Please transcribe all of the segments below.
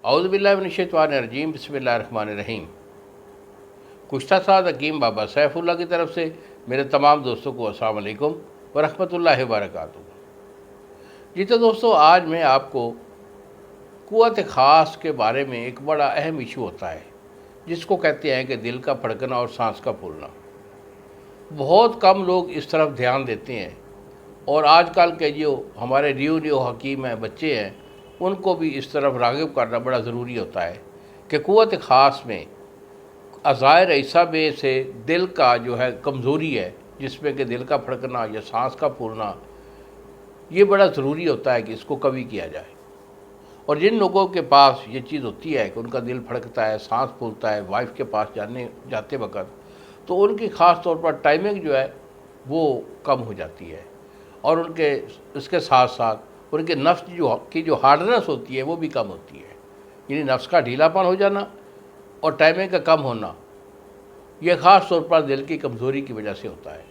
اعوذ باللہ من الشیطان الرجیم، بسم اللہ الرحمن الرحیم۔ کشتہ ساز حکیم بابا سیف اللہ کی طرف سے میرے تمام دوستوں کو السلام علیکم ورحمۃ اللہ وبرکاتہ۔ جی تو دوستوں، آج میں آپ کو قوت خاص کے بارے میں ایک بڑا اہم ایشو ہوتا ہے جس کو کہتے ہیں کہ دل کا پھڑکنا اور سانس کا پھولنا۔ بہت کم لوگ اس طرف دھیان دیتے ہیں، اور آج کل کے جو ہمارے نیو حکیم ہیں، بچے ہیں، ان کو بھی اس طرف راغب کرنا بڑا ضروری ہوتا ہے کہ قوت خاص میں اعضائے رئیسہ میں سے دل کا جو ہے کمزوری ہے، جس میں کہ دل کا پھڑکنا یا سانس کا پھولنا، یہ بڑا ضروری ہوتا ہے کہ اس کو کمی کیا جائے۔ اور جن لوگوں کے پاس یہ چیز ہوتی ہے کہ ان کا دل پھڑکتا ہے، سانس پھولتا ہے وائف کے پاس جاتے وقت، تو ان کی خاص طور پر ٹائمنگ جو ہے وہ کم ہو جاتی ہے، اور اس کے ساتھ ساتھ ان کے نفس کی جو ہارڈنس ہوتی ہے وہ بھی کم ہوتی ہے، یعنی نفس کا ڈھیلا پن ہو جانا اور ٹائمنگ کا کم ہونا، یہ خاص طور پر دل کی کمزوری کی وجہ سے ہوتا ہے۔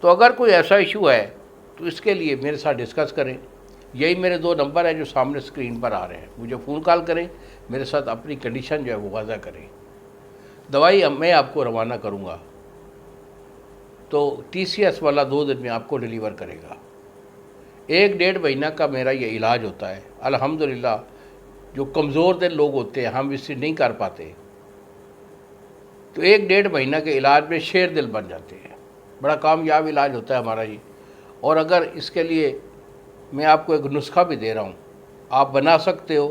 تو اگر کوئی ایسا ایشو ہے تو اس کے لیے میرے ساتھ ڈسکس کریں۔ یہی میرے 2 نمبر ہیں جو سامنے اسکرین پر آ رہے ہیں، مجھے فون کال کریں، میرے ساتھ اپنی کنڈیشن جو ہے وہ واضح کریں۔ دوائی میں آپ کو روانہ کروں گا، تو ٹی سی ایس والا 2 دن میں آپ کو ڈیلیور کرے گا۔ 1-1.5 مہینہ کا میرا یہ علاج ہوتا ہے۔ الحمدللہ جو کمزور دل لوگ ہوتے ہیں، ہم اس سے نہیں کر پاتے، تو 1-1.5 مہینہ کے علاج میں شیر دل بن جاتے ہیں۔ بڑا کامیاب علاج ہوتا ہے ہمارا یہ۔ اور اگر اس کے لیے میں آپ کو ایک نسخہ بھی دے رہا ہوں، آپ بنا سکتے ہو،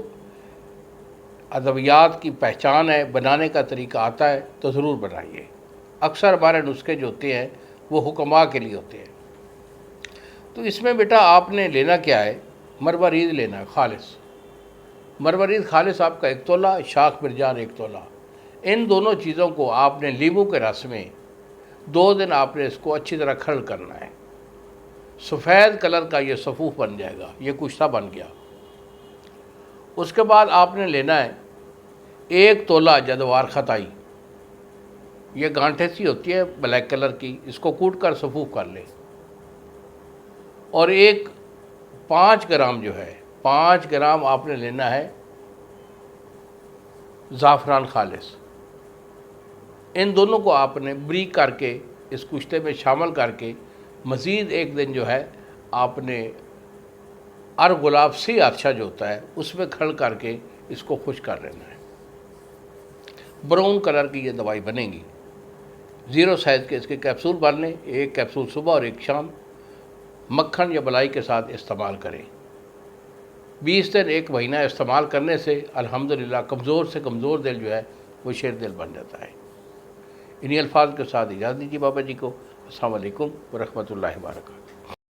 ادویات کی پہچان ہے، بنانے کا طریقہ آتا ہے تو ضرور بنائیے۔ اکثر ہمارے نسخے جو ہوتے ہیں وہ حکماء کے لیے ہوتے ہیں۔ تو اس میں بیٹا آپ نے لینا کیا ہے؟ مروارید لینا ہے، خالص مروارید خالص آپ کا 1 تولہ، شاخ مرجان 1 تولہ۔ ان دونوں چیزوں کو آپ نے لیمو کے رس میں 2 دن آپ نے اس کو اچھی طرح کھرل کرنا ہے۔ سفید کلر کا یہ صفوف بن جائے گا، یہ کشتہ بن گیا۔ اس کے بعد آپ نے لینا ہے 1 تولہ جدوار خطائی، یہ گانٹھے سی ہوتی ہے بلیک کلر کی، اس کو کوٹ کر صفوف کر لیں۔ اور 5 گرام جو ہے، 5 گرام آپ نے لینا ہے زعفران خالص۔ ان دونوں کو آپ نے بریک کر کے اس کشتے میں شامل کر کے مزید 1 دن جو ہے آپ نے گلاب سی عطشہ جو ہوتا ہے اس میں کھڑ کر کے اس کو خشک کر لینا ہے۔ براؤن کلر کی یہ دوائی بنے گی۔ 0 سائز کے اس کے کیپسول بن لیں، 1 کیپسول صبح اور 1 شام، مکھن یا ملائی کے ساتھ استعمال کریں۔ 20 دن 1 مہینہ استعمال کرنے سے الحمدللہ کمزور سے کمزور دل جو ہے وہ شیر دل بن جاتا ہے۔ انہی الفاظ کے ساتھ اجازت دیجیے بابا جی کو۔ السلام علیکم ورحمۃ اللہ وبرکاتہ۔